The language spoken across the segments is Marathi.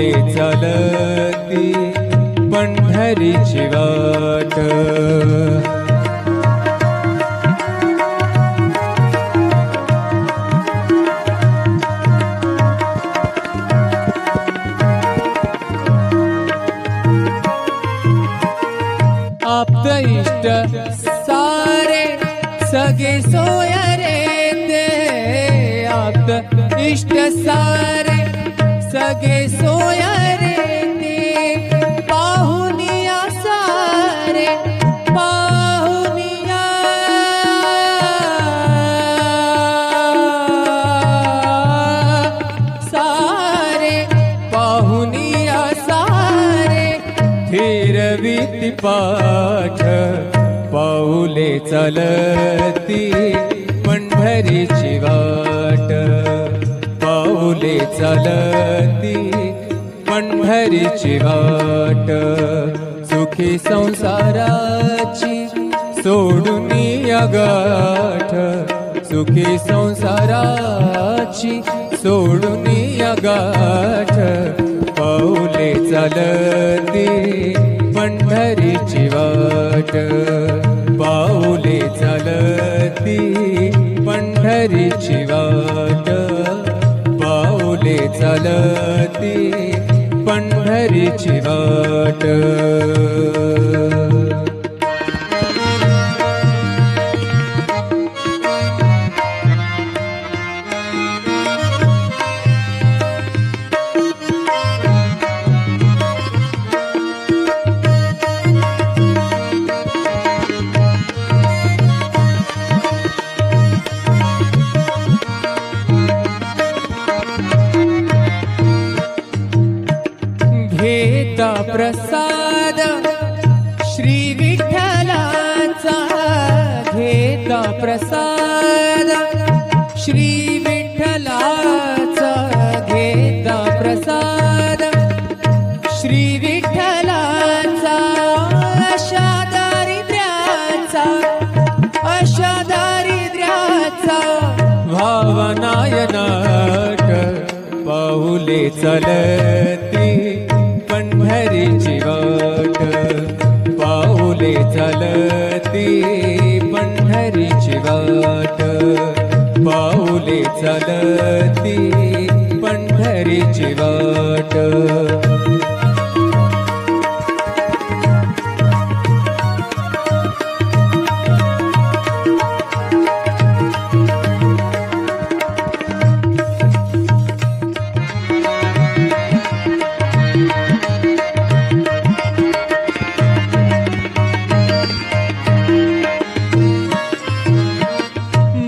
पाऊले चालती पंढरीची वाट। आप्त इष्ट सारे सगे सोय रे ते, आप्त इष्ट सारे सगे सोय रे ते, पाहुनिया सारे पाहुनिया सारे पाहुनिया सारे फिरविती पाठ पाऊले चालती पंढरीची वाट। पाऊले चालती पंढरीची वाट, सुखी संसाराची सोडून गाठ, सुखी संसाराची सोडून गाठ, पाऊले चालती पंढरीची वाट। पाऊले चालती पंढरीची वाट, पाऊले चालती पंढरीची वाट। घेता प्रसाद श्री विठ्ठलाचा, घेता प्रसाद श्री विठ्ठलाचा, घेता प्रसाद श्री विठ्ठलाचा, अशा दारिद्र्याचा अशा दारिद्र्याचा भावनायनाट, पाऊले चालती पंढरीची वाट। पाऊले चालती पंढरीची वाट, पाऊले चालती पंढरीची वाट।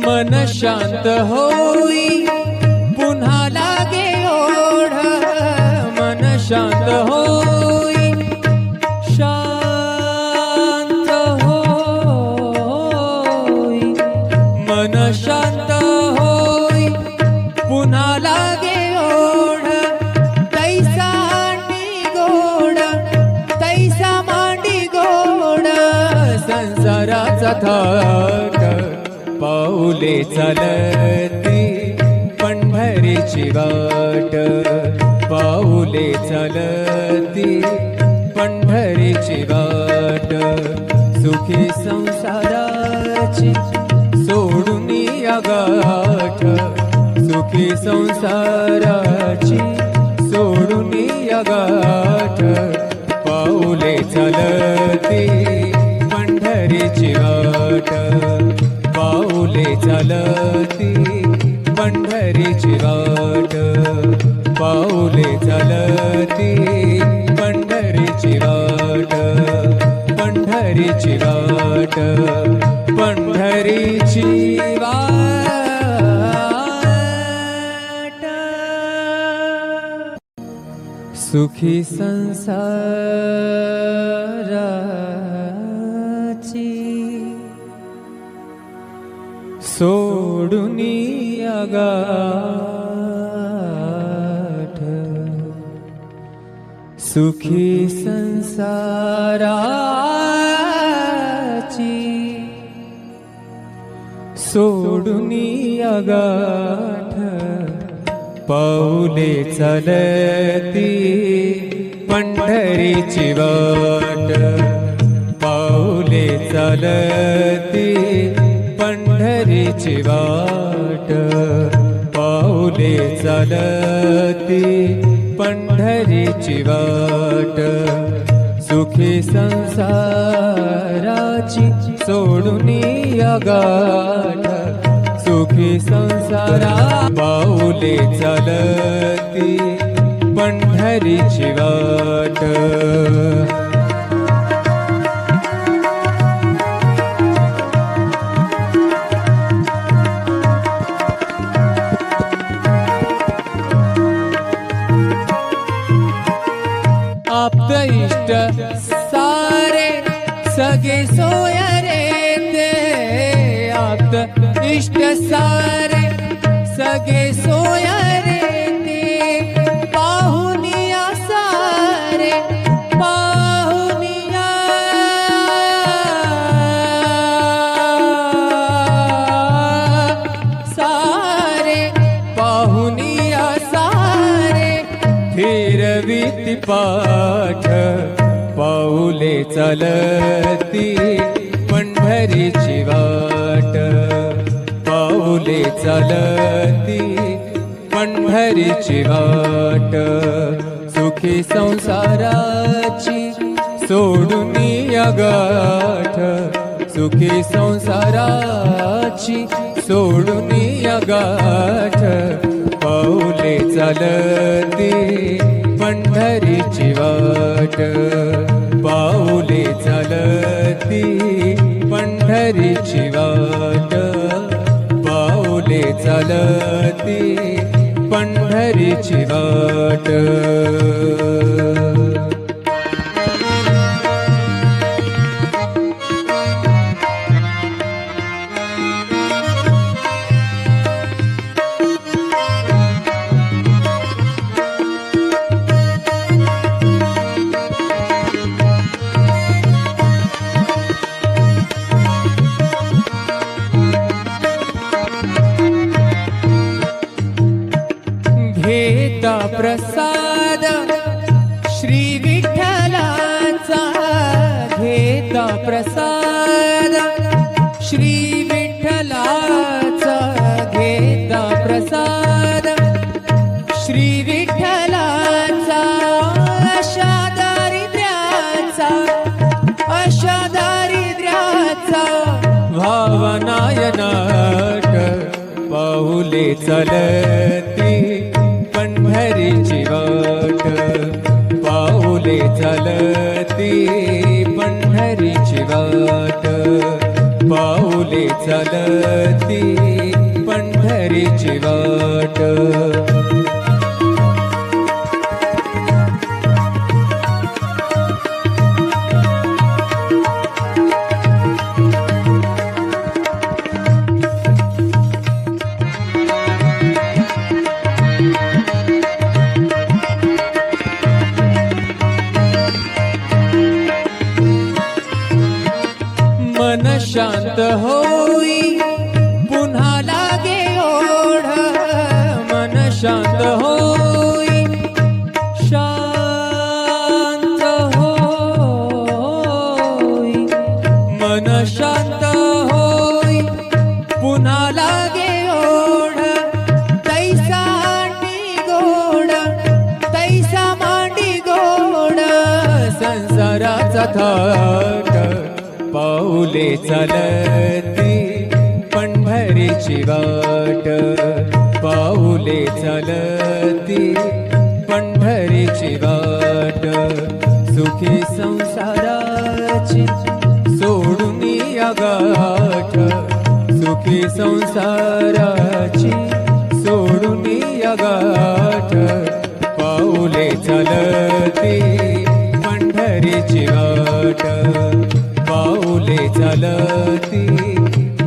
मन शांत होई पुन्हा लागे ओढ, मन शांत होई शांत होई, मन शांत होई पुन्हा लागे ओढ, तैसा मांडी गोड तैसा मांडी गोड, संसाराचा थाट पाऊले चालती पंढरीची वाट। पाऊले चालती पंढरीची वाट, सुखी संसाराची सोडून गाठ, सुखी संसाराची सोडून गाठ, पाऊले चालती पंढरीची वाट। पाऊले चालती पंढरीची वाट, पाऊले चालती पंढरीची वाट, पंढरीची वाट, पंढरीची वाट। सुखी संसाराची सोडून गाठ, सुखी संसाराची सोडून गाठ, पाऊले चालती पंढरीची वाट, पाऊले चालती पंढरीची वाट, पाऊले चालती पंढरीची वाट, सुखी संसाराची सोडून या गाठ, सुखी संसारा पाऊले चालती पंढरीची वाट. आप्त इष्ट सारे सगे सोयरे ते, आप्त इष्ट सारे सगे सोयरे ते, पाहुनिया सारे पाहुनिया सारे पाहुनिया सारे फिरविती पाठ, पाऊले चालती पंढरीची वाट, पाऊले चालती पंढरीची वाट, सुखी संसाराची सोडून या गाठ, सुखी संसाराची सोडून या गाठ, पाऊले चालती पंढरीची वाट, पाऊले चालती पंढरीची वाट, पाऊले चालती पंढरीची वाट. घेता प्रसाद श्री विठ्ठलाचा, घेता प्रसाद श्री विठ्ठलाचा, घेता प्रसाद श्री विठ्ठलाचा, अशा दारिद्र्याचा अशा दारिद्र्याचा भावनायनाट, पाऊले चालती पंढरीची वाट, पाऊले चालती पंढरीची वाट, पाऊले चालती पंढरीची वाट. मन शांत होई पुन्हा लागे ओढ, मन शांत होई शांत होई, मन शांत होई पुन्हा लागे ओढ, तैसा मांडी गोड तैसा मांडी गोड, संसाराचा थाट, पाऊले चालती पंढरीची वाट, पाऊले चालती पंढरीची वाट, सुखी संसाराची सोडून या गाठ, सुखी संसाराची सोडून या गाठ, पाऊले चालती पंढरीची वाट, पाऊले चालती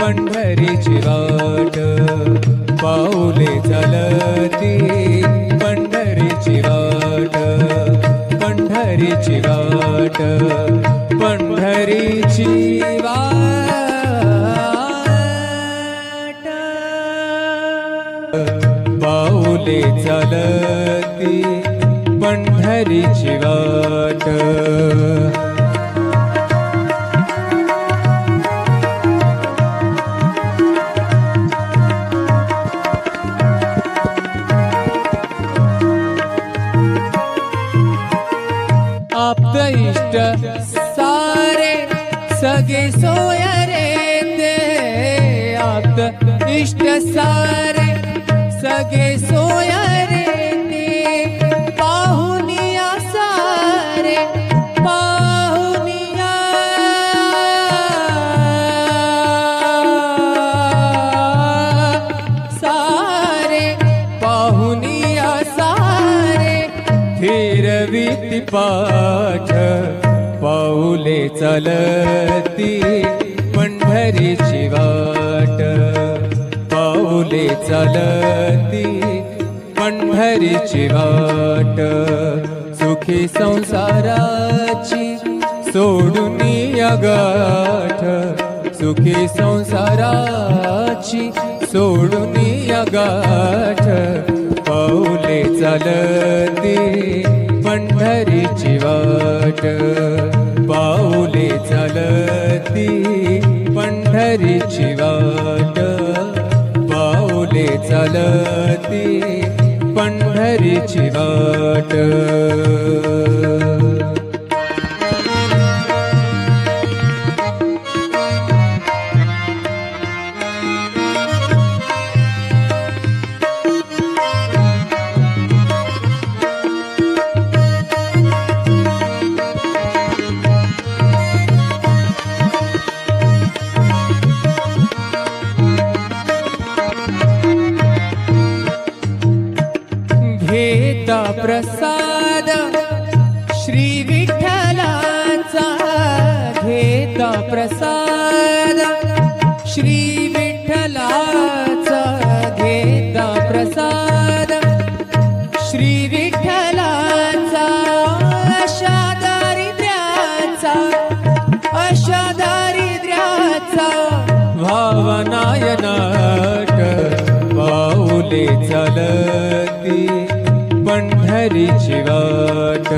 पंढरीची वाट, पाऊले चालती पंढरीची वाट, पंढरीची वाट, पंढरीची वाट, पाऊले चालती पंढरीची वाट. आप्त इष्ट सारे सगे सोय रे ते. आप्त इष्ट सारे सगे सोय रे ते. पाहुनिया सारे पाहुनिया सारे पाहुनिया सारे फिरविती पाठ. पाऊले चालती पंढरीची वाट. पाऊले चालती पंढरीची वाट. सुखी संसाराची सोडून या गाठ. सुखी संसाराची सोडून या गाठ. पाऊले चालती पंढरीची वाट. पाऊले चालती पंढरीची वाट. पाऊले चालती पंढरीची वाट. घेता प्रसाद श्री विठ्ठलाचा. घेता प्रसाद श्री विठ्ठलाचा. घेता प्रसाद श्री विठ्ठलाचा. अशा दारिद्र्याचा अशा दारिद्र्याचा भावनायनाट. पाऊले चालती पंढरीची वाट.